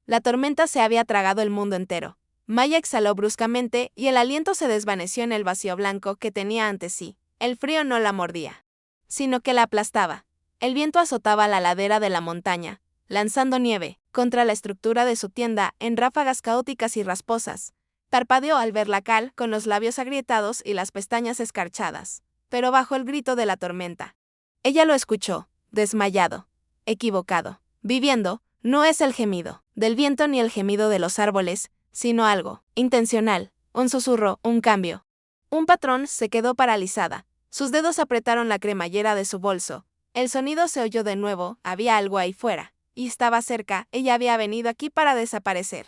La tormenta se había tragado el mundo entero. Maya exhaló bruscamente y el aliento se desvaneció en el vacío blanco que tenía ante sí. El frío no la mordía, sino que la aplastaba. El viento azotaba la ladera de la montaña, lanzando nieve contra la estructura de su tienda en ráfagas caóticas y rasposas. Parpadeó al ver la cal con los labios agrietados y las pestañas escarchadas, pero bajo el grito de la tormenta. Ella lo escuchó, desmayado, equivocado. Viviendo, no es el gemido del viento ni el gemido de los árboles, sino algo intencional, un susurro, un cambio. Un patrón se quedó paralizada. Sus dedos apretaron la cremallera de su bolso. El sonido se oyó de nuevo, había algo ahí fuera. Y estaba cerca, ella había venido aquí para desaparecer.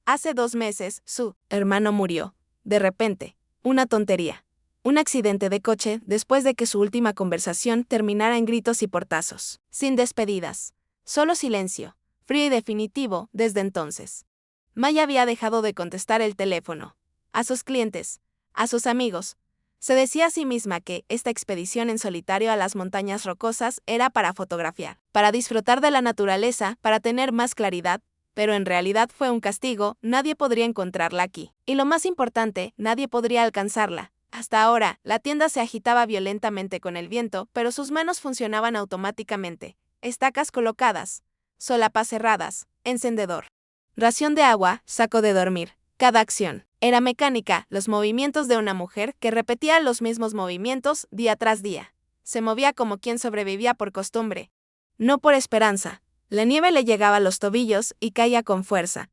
Hace 2 meses, su hermano murió. De repente. Una tontería. Un accidente de coche después de que su última conversación terminara en gritos y portazos. Sin despedidas. Solo silencio. Frío y definitivo desde entonces. Maya había dejado de contestar el teléfono. A sus clientes. A sus amigos. Se decía a sí misma que esta expedición en solitario a las montañas rocosas era para fotografiar, para disfrutar de la naturaleza, para tener más claridad, pero en realidad fue un castigo, nadie podría encontrarla aquí. Y lo más importante, nadie podría alcanzarla. Hasta ahora, la tienda se agitaba violentamente con el viento, pero sus manos funcionaban automáticamente. Estacas colocadas, solapas cerradas, encendedor. Ración de agua, saco de dormir. Cada acción era mecánica, los movimientos de una mujer que repetía los mismos movimientos día tras día. Se movía como quien sobrevivía por costumbre, no por esperanza. La nieve le llegaba a los tobillos y caía con fuerza.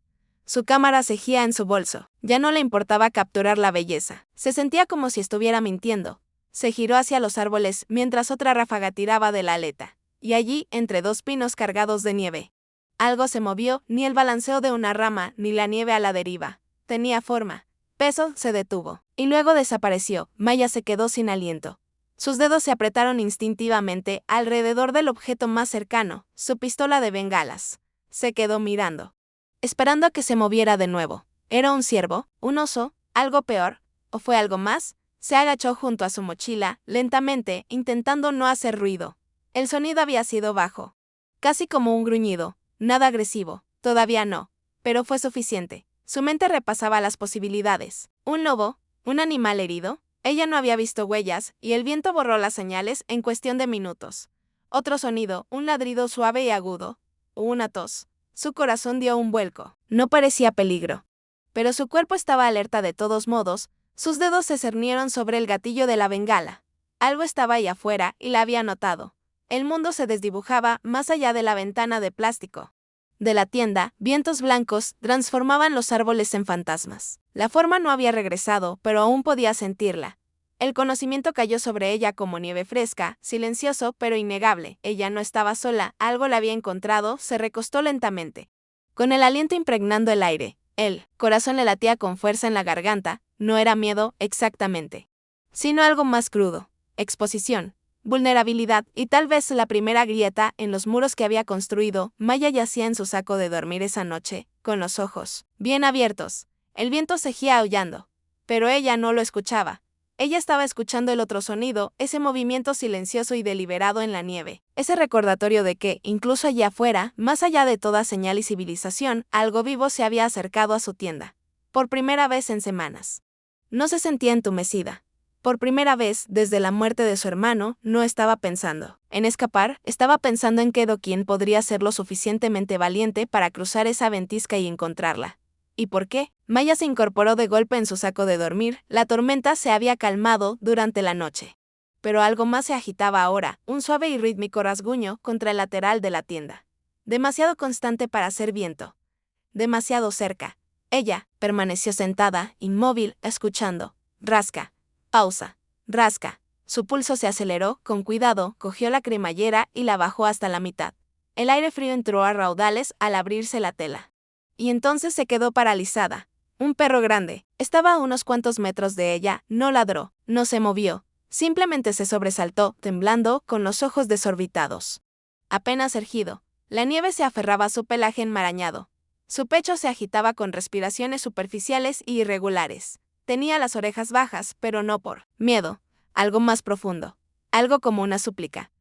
Su cámara cejía en su bolso. Ya no le importaba capturar la belleza. Se sentía como si estuviera mintiendo. Se giró hacia los árboles mientras otra ráfaga tiraba de la aleta. Y allí, entre 2 pinos cargados de nieve, algo se movió, ni el balanceo de una rama, ni la nieve a la deriva. Tenía forma. Peso se detuvo. Y luego desapareció. Maya se quedó sin aliento. Sus dedos se apretaron instintivamente alrededor del objeto más cercano, su pistola de bengalas. Se quedó mirando, esperando a que se moviera de nuevo. ¿Era un ciervo? ¿Un oso? ¿Algo peor? ¿O fue algo más? Se agachó junto a su mochila, lentamente, intentando no hacer ruido. El sonido había sido bajo. Casi como un gruñido. Nada agresivo. Todavía no. Pero fue suficiente. Su mente repasaba las posibilidades. ¿Un lobo? ¿Un animal herido? Ella no había visto huellas, y el viento borró las señales en cuestión de minutos. Otro sonido, un ladrido suave y agudo. O una tos. Su corazón dio un vuelco. No parecía peligro. Pero su cuerpo estaba alerta de todos modos. Sus dedos se cernieron sobre el gatillo de la bengala. Algo estaba ahí afuera y la había notado. El mundo se desdibujaba más allá de la ventana de plástico de la tienda. Vientos blancos transformaban los árboles en fantasmas. La forma no había regresado, pero aún podía sentirla. El conocimiento cayó sobre ella como nieve fresca, silencioso pero innegable. Ella no estaba sola, algo la había encontrado, se recostó lentamente. Con el aliento impregnando el aire, el corazón le latía con fuerza en la garganta. No era miedo, exactamente, sino algo más crudo. Exposición. Vulnerabilidad, y tal vez la primera grieta en los muros que había construido. Maya yacía en su saco de dormir esa noche, con los ojos bien abiertos. El viento seguía aullando, pero ella no lo escuchaba. Ella estaba escuchando el otro sonido, ese movimiento silencioso y deliberado en la nieve, ese recordatorio de que, incluso allá afuera, más allá de toda señal y civilización, algo vivo se había acercado a su tienda. Por primera vez en semanas. No se sentía entumecida. Por primera vez, desde la muerte de su hermano, no estaba pensando en escapar, estaba pensando en que quién podría ser lo suficientemente valiente para cruzar esa ventisca y encontrarla. ¿Y por qué? Maya se incorporó de golpe en su saco de dormir. La tormenta se había calmado durante la noche. Pero algo más se agitaba ahora, un suave y rítmico rasguño contra el lateral de la tienda. Demasiado constante para ser viento. Demasiado cerca. Ella permaneció sentada, inmóvil, escuchando. Rasca. Pausa. Rasca. Su pulso se aceleró, con cuidado, cogió la cremallera y la bajó hasta la mitad. El aire frío entró a raudales al abrirse la tela. Y entonces se quedó paralizada. Un perro grande, estaba a unos cuantos metros de ella, no ladró, no se movió. Simplemente se sobresaltó, temblando, con los ojos desorbitados. Apenas erguido, la nieve se aferraba a su pelaje enmarañado. Su pecho se agitaba con respiraciones superficiales y irregulares. Tenía las orejas bajas, pero no por miedo, algo más profundo, algo como una súplica.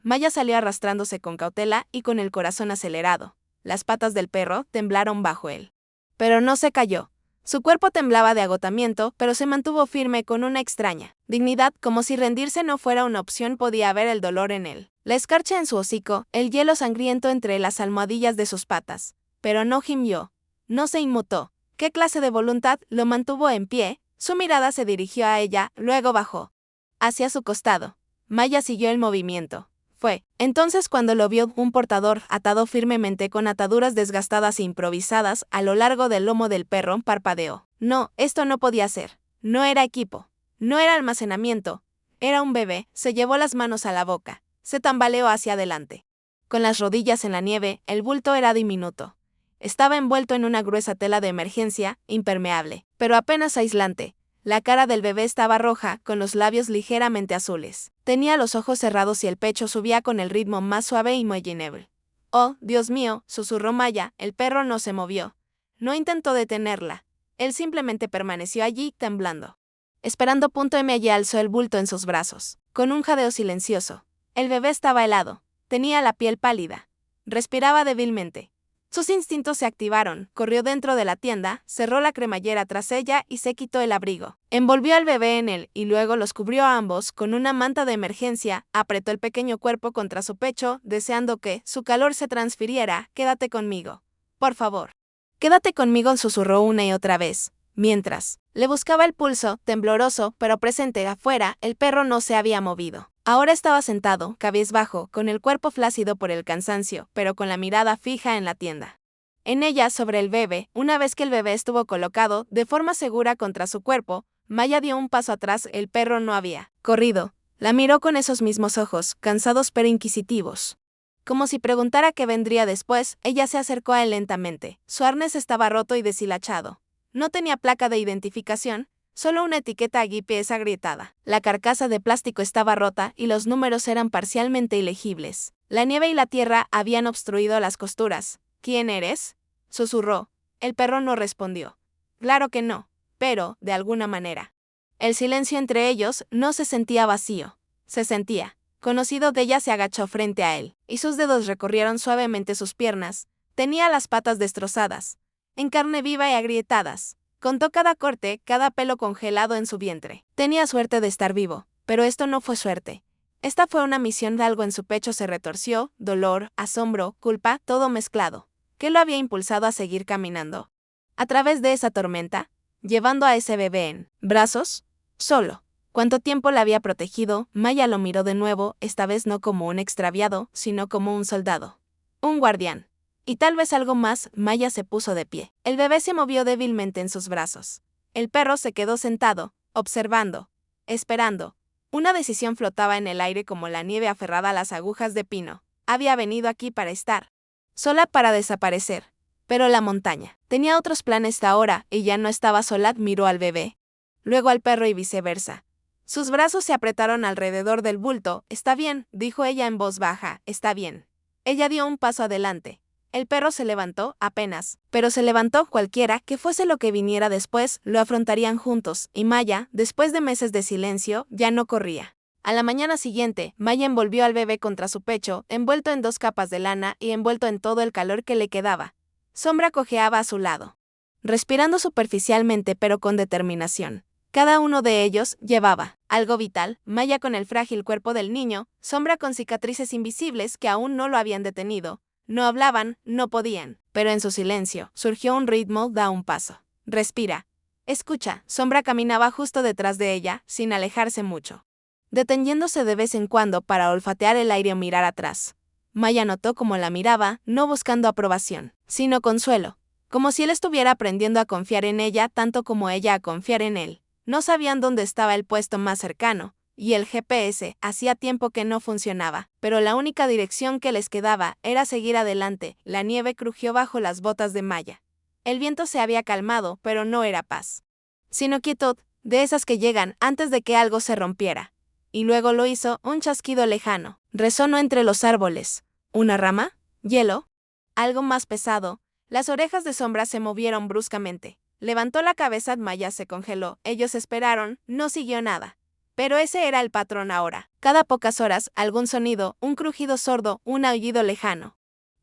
Maya salió arrastrándose con cautela y con el corazón acelerado. las patas del perro temblaron bajo él. Pero no se cayó. Su cuerpo temblaba de agotamiento, pero se mantuvo firme con una extraña dignidad, como si rendirse no fuera una opción. Podía ver el dolor en él, la escarcha en su hocico, el hielo sangriento entre las almohadillas de sus patas. Pero no gimió, no se inmutó. ¿Qué clase de voluntad lo mantuvo en pie? Su mirada se dirigió a ella, luego bajó hacia su costado. Maya siguió el movimiento. Fue entonces cuando lo vio un portador atado firmemente con ataduras desgastadas e improvisadas a lo largo del lomo del perro. Parpadeó. No, esto no podía ser. No era equipo. No era almacenamiento. Era un bebé. Se llevó las manos a la boca. Se tambaleó hacia adelante. Con las rodillas en la nieve, el bulto era diminuto. Estaba envuelto en una gruesa tela de emergencia, impermeable, pero apenas aislante. La cara del bebé estaba roja, con los labios ligeramente azules. Tenía los ojos cerrados y el pecho subía con el ritmo más suave y molinable. «Oh, Dios mío», susurró Maya. El perro no se movió. No intentó detenerla. Él simplemente permaneció allí, temblando. Esperando. Maya alzó el bulto en sus brazos, con un jadeo silencioso. El bebé estaba helado. Tenía la piel pálida. Respiraba débilmente. Sus instintos se activaron, corrió dentro de la tienda, cerró la cremallera tras ella y se quitó el abrigo. Envolvió al bebé en él y luego los cubrió a ambos con una manta de emergencia, apretó el pequeño cuerpo contra su pecho, deseando que su calor se transfiriera. «Quédate conmigo. Por favor. Quédate conmigo», susurró una y otra vez. Mientras le buscaba el pulso, tembloroso pero presente afuera, el perro no se había movido. Ahora estaba sentado, cabizbajo, con el cuerpo flácido por el cansancio, pero con la mirada fija en la tienda. En ella, sobre el bebé, una vez que el bebé estuvo colocado de forma segura contra su cuerpo, Maya dio un paso atrás. El perro no había corrido. La miró con esos mismos ojos, cansados pero inquisitivos. Como si preguntara qué vendría después, ella se acercó a él lentamente. Su arnés estaba roto y deshilachado. No tenía placa de identificación, solo una etiqueta GPS agrietada. La carcasa de plástico estaba rota y los números eran parcialmente ilegibles. La nieve y la tierra habían obstruido las costuras. «¿Quién eres?», susurró. El perro no respondió. Claro que no, pero, de alguna manera. El silencio entre ellos no se sentía vacío. Se sentía conocido. De ella se agachó frente a él, y sus dedos recorrieron suavemente sus piernas. Tenía las patas destrozadas, en carne viva y agrietadas. Contó cada corte, cada pelo congelado en su vientre. Tenía suerte de estar vivo, pero esto no fue suerte. Esta fue una misión. De algo en su pecho se retorció, dolor, asombro, culpa, todo mezclado. ¿Qué lo había impulsado a seguir caminando a través de esa tormenta, llevando a ese bebé en brazos? Solo. ¿Cuánto tiempo la había protegido? Maya lo miró de nuevo, esta vez no como un extraviado, sino como un soldado. Un guardián. Y tal vez algo más. Maya se puso de pie. El bebé se movió débilmente en sus brazos. El perro se quedó sentado, observando, esperando. Una decisión flotaba en el aire como la nieve aferrada a las agujas de pino. Había venido aquí para estar sola, para desaparecer. Pero la montaña tenía otros planes ahora. Ella no estaba sola. Miró al bebé, luego al perro y viceversa. Sus brazos se apretaron alrededor del bulto. «Está bien», dijo ella en voz baja. «Está bien». Ella dio un paso adelante. El perro se levantó, apenas, pero se levantó. Cualquiera que fuese lo que viniera después, lo afrontarían juntos, y Maya, después de meses de silencio, ya no corría. A la mañana siguiente, Maya envolvió al bebé contra su pecho, envuelto en 2 capas de lana y envuelto en todo el calor que le quedaba. Sombra cojeaba a su lado, respirando superficialmente pero con determinación. Cada uno de ellos llevaba algo vital. Maya con el frágil cuerpo del niño, Sombra con cicatrices invisibles que aún no lo habían detenido. No hablaban, no podían, pero en su silencio surgió un ritmo. Da un paso. Respira. Escucha. Sombra caminaba justo detrás de ella, sin alejarse mucho, deteniéndose de vez en cuando para olfatear el aire o mirar atrás. Maya notó cómo la miraba, no buscando aprobación, sino consuelo, como si él estuviera aprendiendo a confiar en ella tanto como ella a confiar en él. No sabían dónde estaba el puesto más cercano, y el GPS hacía tiempo que no funcionaba, pero la única dirección que les quedaba era seguir adelante. La nieve crujió bajo las botas de Maya. El viento se había calmado, pero no era paz, sino quietud, de esas que llegan antes de que algo se rompiera. Y luego lo hizo. Un chasquido lejano resonó entre los árboles. ¿Una rama? ¿Hielo? Algo más pesado. Las orejas de Sombra se movieron bruscamente. Levantó la cabeza. Maya se congeló. Ellos esperaron, no siguió nada. Pero ese era el patrón ahora. Cada pocas horas, algún sonido, un crujido sordo, un aullido lejano.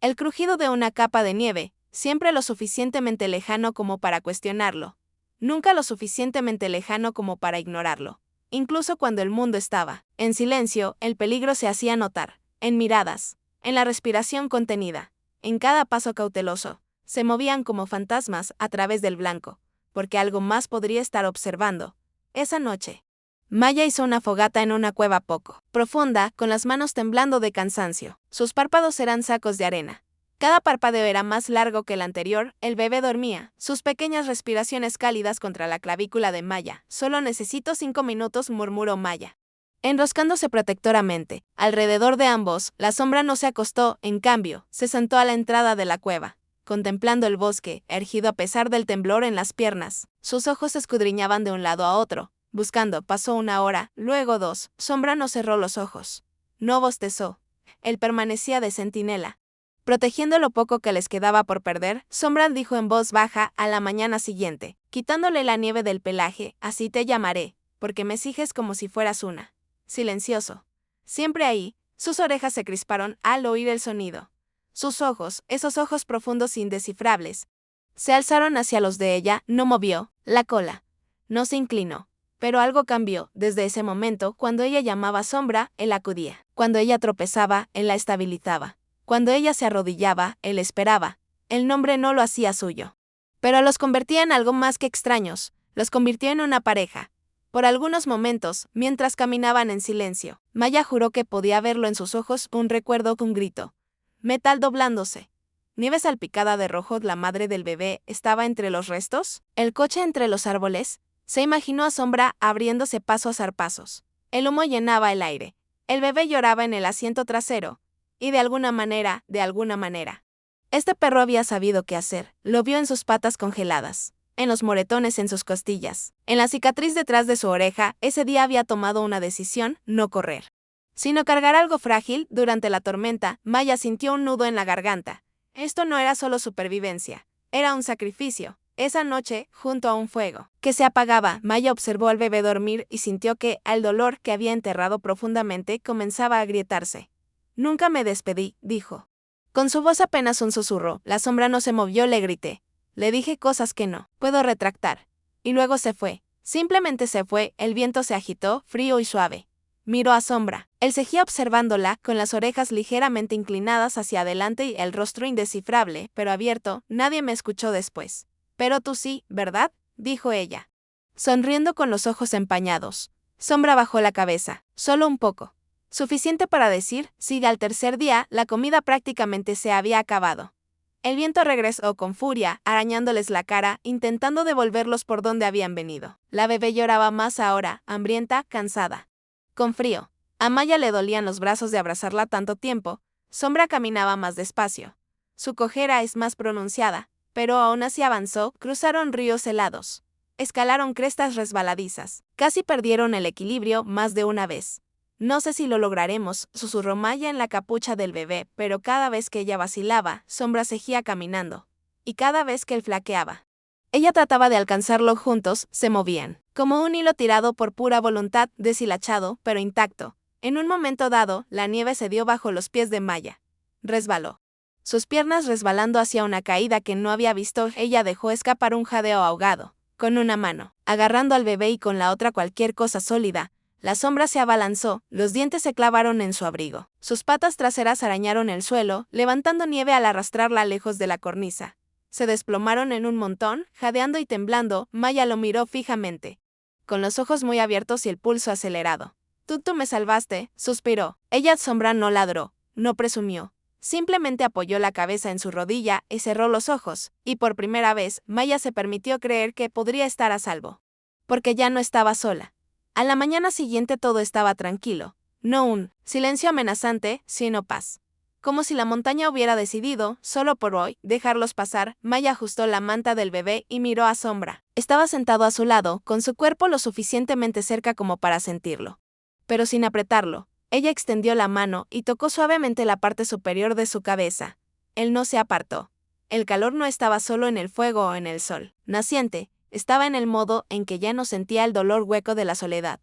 El crujido de una capa de nieve, siempre lo suficientemente lejano como para cuestionarlo. Nunca lo suficientemente lejano como para ignorarlo. Incluso cuando el mundo estaba en silencio, el peligro se hacía notar, en miradas, en la respiración contenida, en cada paso cauteloso. Se movían como fantasmas a través del blanco, porque algo más podría estar observando. Esa noche, Maya hizo una fogata en una cueva poco profunda, con las manos temblando de cansancio. Sus párpados eran sacos de arena. Cada parpadeo era más largo que el anterior. El bebé dormía, sus pequeñas respiraciones cálidas contra la clavícula de Maya. Solo necesito 5 minutos, murmuró Maya, enroscándose protectoramente. Alrededor de ambos, la sombra no se acostó, en cambio, se sentó a la entrada de la cueva, contemplando el bosque, erguido a pesar del temblor en las piernas. Sus ojos escudriñaban de un lado a otro, buscando. Pasó 1 hora, luego 2. Sombra no cerró los ojos. No bostezó. Él permanecía de centinela, protegiendo lo poco que les quedaba por perder. Sombra dijo en voz baja a la mañana siguiente, quitándole la nieve del pelaje: así te llamaré, porque me sigues como si fueras una. Silencioso. Siempre ahí. Sus orejas se crisparon al oír el sonido. Sus ojos, esos ojos profundos e indescifrables, se alzaron hacia los de ella. No movió la cola. No se inclinó. Pero algo cambió. Desde ese momento, cuando ella llamaba Sombra, él acudía. Cuando ella tropezaba, él la estabilizaba. Cuando ella se arrodillaba, él esperaba. El nombre no lo hacía suyo, pero los convertía en algo más que extraños. Los convirtió en una pareja. Por algunos momentos, mientras caminaban en silencio, Maya juró que podía verlo en sus ojos, un recuerdo, un grito. Metal doblándose. Nieve salpicada de rojo. La madre del bebé estaba entre los restos. El coche entre los árboles. Se imaginó a Sombra abriéndose paso a zarpazos. El humo llenaba el aire. El bebé lloraba en el asiento trasero. Y de alguna manera, este perro había sabido qué hacer. Lo vio en sus patas congeladas, en los moretones en sus costillas, en la cicatriz detrás de su oreja. Ese día había tomado una decisión: no correr, sino cargar algo frágil. Durante la tormenta, Maya sintió un nudo en la garganta. Esto no era solo supervivencia, era un sacrificio. Esa noche, junto a un fuego que se apagaba, Maya observó al bebé dormir y sintió que el dolor que había enterrado profundamente comenzaba a agrietarse. Nunca me despedí, dijo. Con su voz apenas un susurro. La sombra no se movió. Le grité. Le dije cosas que no puedo retractar. Y luego se fue. Simplemente se fue. El viento se agitó, frío y suave. Miró a Sombra. Él seguía observándola, con las orejas ligeramente inclinadas hacia adelante y el rostro indescifrable, pero abierto. Nadie me escuchó después. Pero tú sí, ¿verdad?, dijo ella, sonriendo con los ojos empañados. Sombra bajó la cabeza. Solo un poco. Suficiente para decir sí. Al tercer día, la comida prácticamente se había acabado. El viento regresó con furia, arañándoles la cara, intentando devolverlos por donde habían venido. La bebé lloraba más ahora, hambrienta, cansada, con frío. A Maya le dolían los brazos de abrazarla tanto tiempo. Sombra caminaba más despacio. Su cojera es más pronunciada, pero aún así avanzó. Cruzaron ríos helados. Escalaron crestas resbaladizas. Casi perdieron el equilibrio más de una vez. No sé si lo lograremos, susurró Maya en la capucha del bebé, pero cada vez que ella vacilaba, Sombra seguía caminando. Y cada vez que él flaqueaba, ella trataba de alcanzarlo. Juntos, se movían, como un hilo tirado por pura voluntad, deshilachado, pero intacto. En un momento dado, la nieve cedió bajo los pies de Maya. Resbaló. Sus piernas resbalando hacia una caída que no había visto. Ella dejó escapar un jadeo ahogado. Con una mano, agarrando al bebé, y con la otra cualquier cosa sólida, la sombra se abalanzó. Los dientes se clavaron en su abrigo. Sus patas traseras arañaron el suelo, levantando nieve al arrastrarla lejos de la cornisa. Se desplomaron en un montón, jadeando y temblando. Maya lo miró fijamente, con los ojos muy abiertos y el pulso acelerado. Tú me salvaste, suspiró. Ella. Sombra no ladró, no presumió. Simplemente apoyó la cabeza en su rodilla y cerró los ojos, y por primera vez, Maya se permitió creer que podría estar a salvo. Porque ya no estaba sola. A la mañana siguiente todo estaba tranquilo. No un silencio amenazante, sino paz. Como si la montaña hubiera decidido, solo por hoy, dejarlos pasar. Maya ajustó la manta del bebé y miró a Sombra. Estaba sentado a su lado, con su cuerpo lo suficientemente cerca como para sentirlo, pero sin apretarlo. Ella extendió la mano y tocó suavemente la parte superior de su cabeza. Él no se apartó. El calor no estaba solo en el fuego o en el sol naciente, estaba en el modo en que ya no sentía el dolor hueco de la soledad.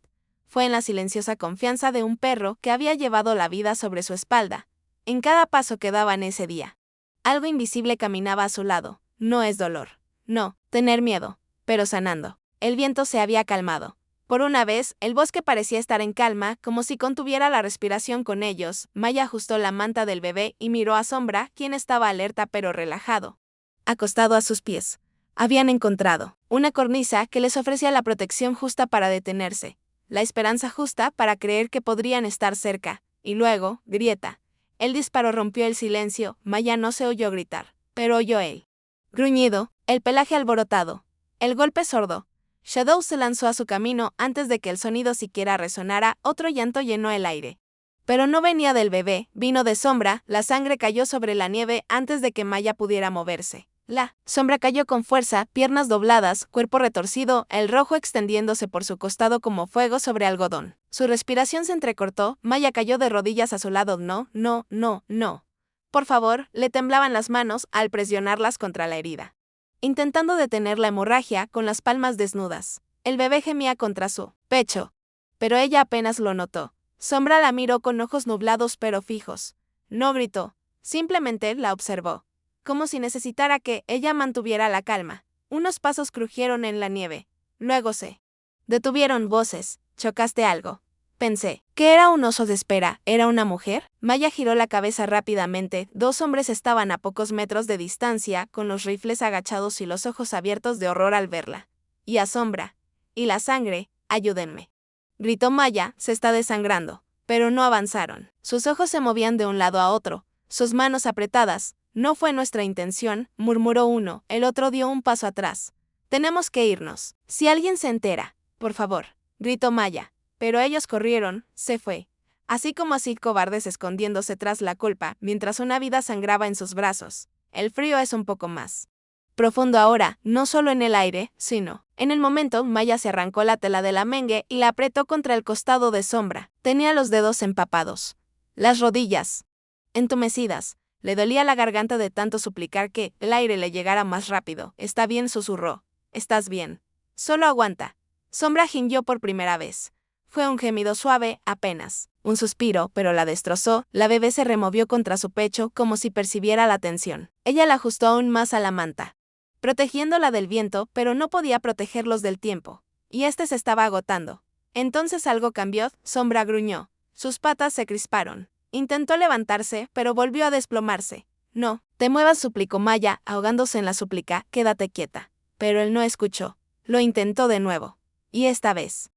Fue en la silenciosa confianza de un perro que había llevado la vida sobre su espalda, en cada paso que daban ese día. Algo invisible caminaba a su lado. No es dolor. No, tener miedo, pero sanando. El viento se había calmado. Por una vez, el bosque parecía estar en calma, como si contuviera la respiración con ellos. Maya ajustó la manta del bebé y miró a Sombra, quien estaba alerta pero relajado. Acostado a sus pies. Habían encontrado una cornisa que les ofrecía la protección justa para detenerse, la esperanza justa para creer que podrían estar cerca, y luego, grieta. El disparo rompió el silencio. Maya no se oyó gritar, pero oyó él. Gruñido, el pelaje alborotado, el golpe sordo. Shadow se lanzó a su camino antes de que el sonido siquiera resonara. Otro llanto llenó el aire. Pero no venía del bebé, vino de Sombra. La sangre cayó sobre la nieve antes de que Maya pudiera moverse. La sombra cayó con fuerza, piernas dobladas, cuerpo retorcido, el rojo extendiéndose por su costado como fuego sobre algodón. Su respiración se entrecortó. Maya cayó de rodillas a su lado. No, no, no, no. Por favor, le temblaban las manos al presionarlas contra la herida, intentando detener la hemorragia con las palmas desnudas. El bebé gemía contra su pecho, pero ella apenas lo notó. Sombra la miró con ojos nublados pero fijos. No gritó, simplemente la observó, como si necesitara que ella mantuviera la calma. Unos pasos crujieron en la nieve. Luego se detuvieron. Voces. ¿Chocaste algo? Pensé. ¿Qué era un oso de espera? ¿Era una mujer? Maya giró la cabeza rápidamente. Dos hombres estaban a pocos metros de distancia, con los rifles agachados y los ojos abiertos de horror al verla. Y a Sombra. Y la sangre. Ayúdenme. Gritó Maya, se está desangrando. Pero no avanzaron. Sus ojos se movían de un lado a otro, sus manos apretadas. No fue nuestra intención, murmuró uno. El otro dio un paso atrás. Tenemos que irnos. Si alguien se entera, por favor, gritó Maya. Pero ellos corrieron. Se fue. Así como así, cobardes, escondiéndose tras la culpa, mientras una vida sangraba en sus brazos. El frío es un poco más profundo ahora, no solo en el aire, sino en el momento. Maya se arrancó la tela de la mengue y la apretó contra el costado de Sombra. Tenía los dedos empapados, las rodillas entumecidas. Le dolía la garganta de tanto suplicar que el aire le llegara más rápido. Está bien, susurró. Estás bien. Solo aguanta. Sombra gimió por primera vez. Fue un gemido suave, apenas un suspiro, pero la destrozó. La bebé se removió contra su pecho como si percibiera la tensión. Ella la ajustó aún más a la manta, protegiéndola del viento, pero no podía protegerlos del tiempo. Y este se estaba agotando. Entonces algo cambió. Sombra gruñó. Sus patas se crisparon. Intentó levantarse, pero volvió a desplomarse. No, te muevas, suplicó Maya, ahogándose en la súplica. Quédate quieta. Pero él no escuchó. Lo intentó de nuevo. Y esta vez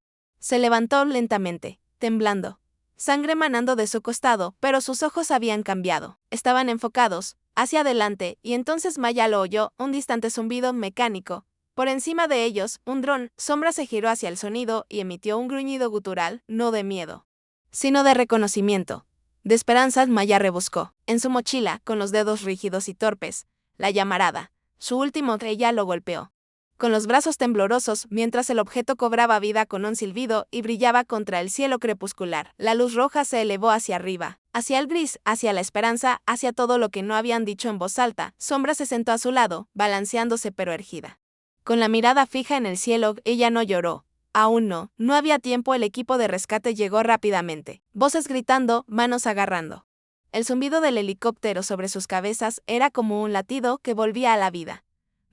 se levantó lentamente, temblando, sangre manando de su costado, pero sus ojos habían cambiado. Estaban enfocados hacia adelante, y entonces Maya lo oyó, un distante zumbido mecánico. Por encima de ellos, un dron. Sombra se giró hacia el sonido y emitió un gruñido gutural, no de miedo, sino de reconocimiento. De esperanza. Maya rebuscó en su mochila, con los dedos rígidos y torpes, la llamarada. Su último. Ella lo golpeó con los brazos temblorosos, mientras el objeto cobraba vida con un silbido y brillaba contra el cielo crepuscular. La luz roja se elevó hacia arriba, hacia el gris, hacia la esperanza, hacia todo lo que no habían dicho en voz alta. Sombra se sentó a su lado, balanceándose pero erguida. Con la mirada fija en el cielo, ella no lloró. Aún no, no había tiempo. El equipo de rescate llegó rápidamente. Voces gritando, manos agarrando. El zumbido del helicóptero sobre sus cabezas era como un latido que volvía a la vida.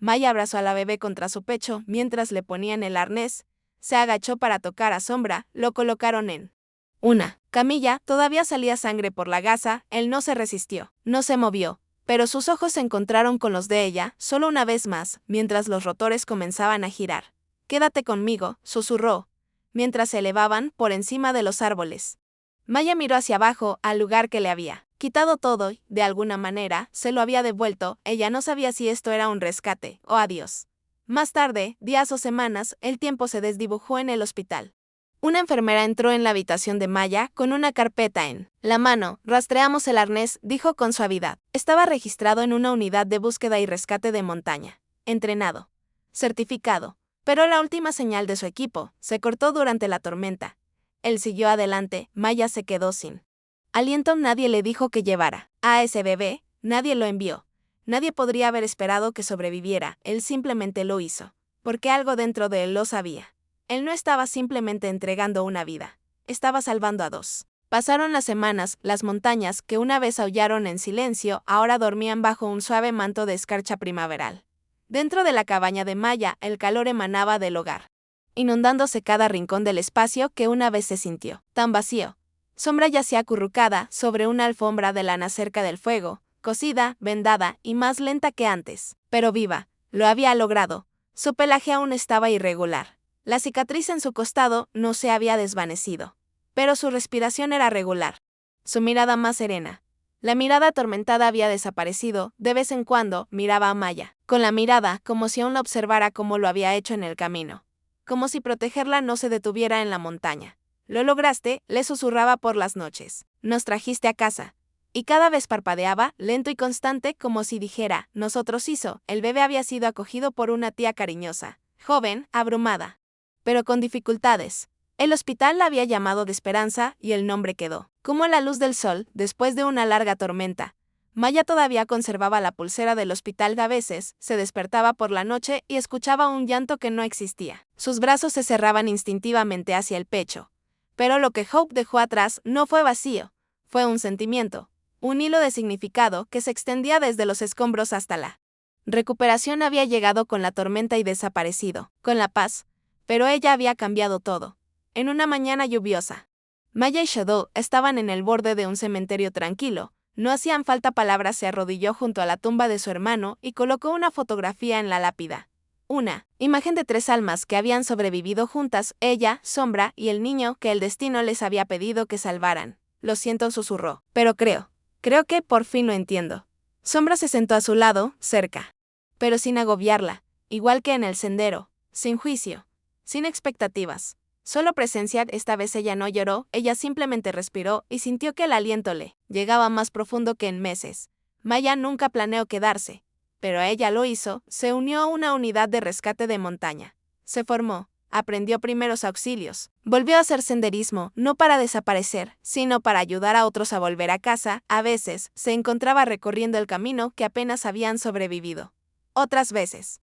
Maya abrazó a la bebé contra su pecho mientras le ponían el arnés. Se agachó para tocar a Sombra. Lo colocaron en una camilla. Todavía salía sangre por la gasa. Él no se resistió, no se movió, pero sus ojos se encontraron con los de ella, solo una vez más, mientras los rotores comenzaban a girar. Quédate conmigo, susurró, mientras se elevaban por encima de los árboles. Maya miró hacia abajo, al lugar que le había quitado todo, y, de alguna manera, se lo había devuelto. Ella no sabía si esto era un rescate o adiós. Más tarde, días o semanas, el tiempo se desdibujó en el hospital. Una enfermera entró en la habitación de Maya con una carpeta en la mano. Rastreamos el arnés, dijo con suavidad. Estaba registrado en una unidad de búsqueda y rescate de montaña. Entrenado. Certificado. Pero la última señal de su equipo se cortó durante la tormenta. Él siguió adelante. Maya se quedó sin aliento. Nadie le dijo que llevara a ese bebé, nadie lo envió. Nadie podría haber esperado que sobreviviera. Él simplemente lo hizo, porque algo dentro de él lo sabía. Él no estaba simplemente entregando una vida, estaba salvando a dos. Pasaron las semanas, las montañas, que una vez aullaron en silencio, ahora dormían bajo un suave manto de escarcha primaveral. Dentro de la cabaña de Maya, el calor emanaba del hogar, inundándose cada rincón del espacio que una vez se sintió tan vacío. Sombra yacía acurrucada sobre una alfombra de lana cerca del fuego, cosida, vendada y más lenta que antes, pero viva. Lo había logrado. Su pelaje aún estaba irregular. La cicatriz en su costado no se había desvanecido, pero su respiración era regular. Su mirada más serena. La mirada atormentada había desaparecido. De vez en cuando miraba a Maya, con la mirada como si aún la observara como lo había hecho en el camino, como si protegerla no se detuviera en la montaña. Lo lograste, le susurraba por las noches. Nos trajiste a casa. Y cada vez parpadeaba, lento y constante, como si dijera, nosotros hizo. El bebé había sido acogido por una tía cariñosa, joven, abrumada, pero con dificultades. El hospital la había llamado de Esperanza y el nombre quedó. Como la luz del sol, después de una larga tormenta. Maya todavía conservaba la pulsera del hospital. A veces, se despertaba por la noche y escuchaba un llanto que no existía. Sus brazos se cerraban instintivamente hacia el pecho. Pero lo que Hope dejó atrás no fue vacío, fue un sentimiento, un hilo de significado que se extendía desde los escombros hasta la recuperación. Había llegado con la tormenta y desaparecido, con la paz, pero ella había cambiado todo. En una mañana lluviosa, Maya y Shadow estaban en el borde de un cementerio tranquilo. No hacían falta palabras. Se arrodilló junto a la tumba de su hermano y colocó una fotografía en la lápida. Una imagen de 3 almas que habían sobrevivido juntas, ella, Sombra y el niño que el destino les había pedido que salvaran. Lo siento, susurró, pero creo que por fin lo entiendo. Sombra se sentó a su lado, cerca, pero sin agobiarla, igual que en el sendero, sin juicio, sin expectativas. Solo presencia. Esta vez ella no lloró, ella simplemente respiró y sintió que el aliento le llegaba más profundo que en meses. Maya nunca planeó quedarse, pero ella lo hizo. Se unió a una unidad de rescate de montaña. Se formó, aprendió primeros auxilios, volvió a hacer senderismo, no para desaparecer, sino para ayudar a otros a volver a casa. A veces, se encontraba recorriendo el camino que apenas habían sobrevivido. Otras veces,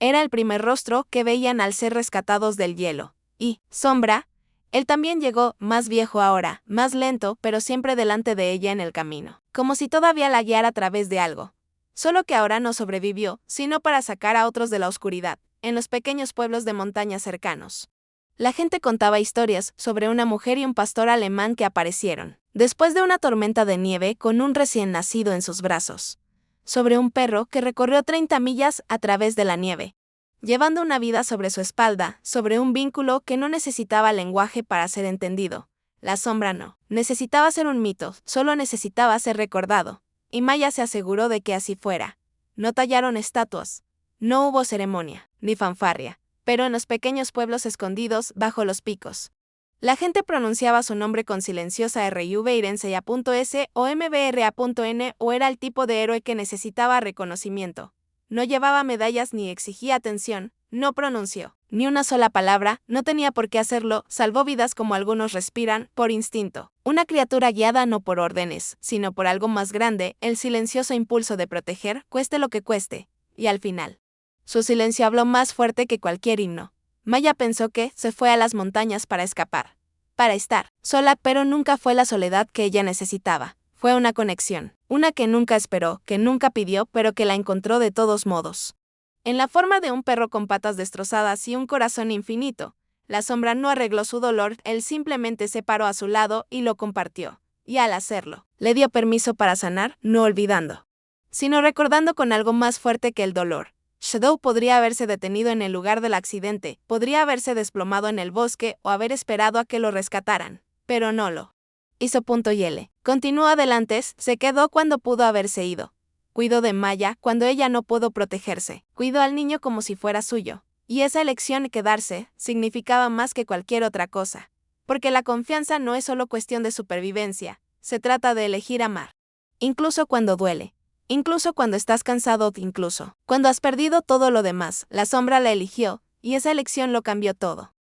era el primer rostro que veían al ser rescatados del hielo. Y, Sombra, él también llegó, más viejo ahora, más lento, pero siempre delante de ella en el camino, como si todavía la guiara a través de algo. Solo que ahora no sobrevivió, sino para sacar a otros de la oscuridad, en los pequeños pueblos de montaña cercanos. La gente contaba historias sobre una mujer y un pastor alemán que aparecieron, después de una tormenta de nieve, con un recién nacido en sus brazos. Sobre un perro que recorrió 30 millas a través de la nieve, llevando una vida sobre su espalda, sobre un vínculo que no necesitaba lenguaje para ser entendido. La sombra no necesitaba ser un mito, solo necesitaba ser recordado. Y Maya se aseguró de que así fuera. No tallaron estatuas, no hubo ceremonia, ni fanfarria, pero en los pequeños pueblos escondidos bajo los picos, la gente pronunciaba su nombre con silenciosa RVIRENSEYA.S o MBRA.N, o era el tipo de héroe que necesitaba reconocimiento. No llevaba medallas ni exigía atención, no pronunció ni una sola palabra, no tenía por qué hacerlo. Salvó vidas como algunos respiran, por instinto. Una criatura guiada no por órdenes, sino por algo más grande, el silencioso impulso de proteger, cueste lo que cueste. Y al final, su silencio habló más fuerte que cualquier himno. Maya pensó que se fue a las montañas para escapar, para estar sola, pero nunca fue la soledad que ella necesitaba. Fue una conexión, una que nunca esperó, que nunca pidió, pero que la encontró de todos modos. En la forma de un perro con patas destrozadas y un corazón infinito. La sombra no arregló su dolor, él simplemente se paró a su lado y lo compartió. Y al hacerlo, le dio permiso para sanar, no olvidando, sino recordando con algo más fuerte que el dolor. Shadow podría haberse detenido en el lugar del accidente, podría haberse desplomado en el bosque o haber esperado a que lo rescataran, pero no lo hizo. Continuó adelante, se quedó cuando pudo haberse ido. Cuidó de Maya cuando ella no pudo protegerse. Cuidó al niño como si fuera suyo. Y esa elección, quedarse, significaba más que cualquier otra cosa. Porque la confianza no es solo cuestión de supervivencia, se trata de elegir amar. Incluso cuando duele. Incluso cuando estás cansado, incluso cuando has perdido todo lo demás. La sombra la eligió, y esa elección lo cambió todo.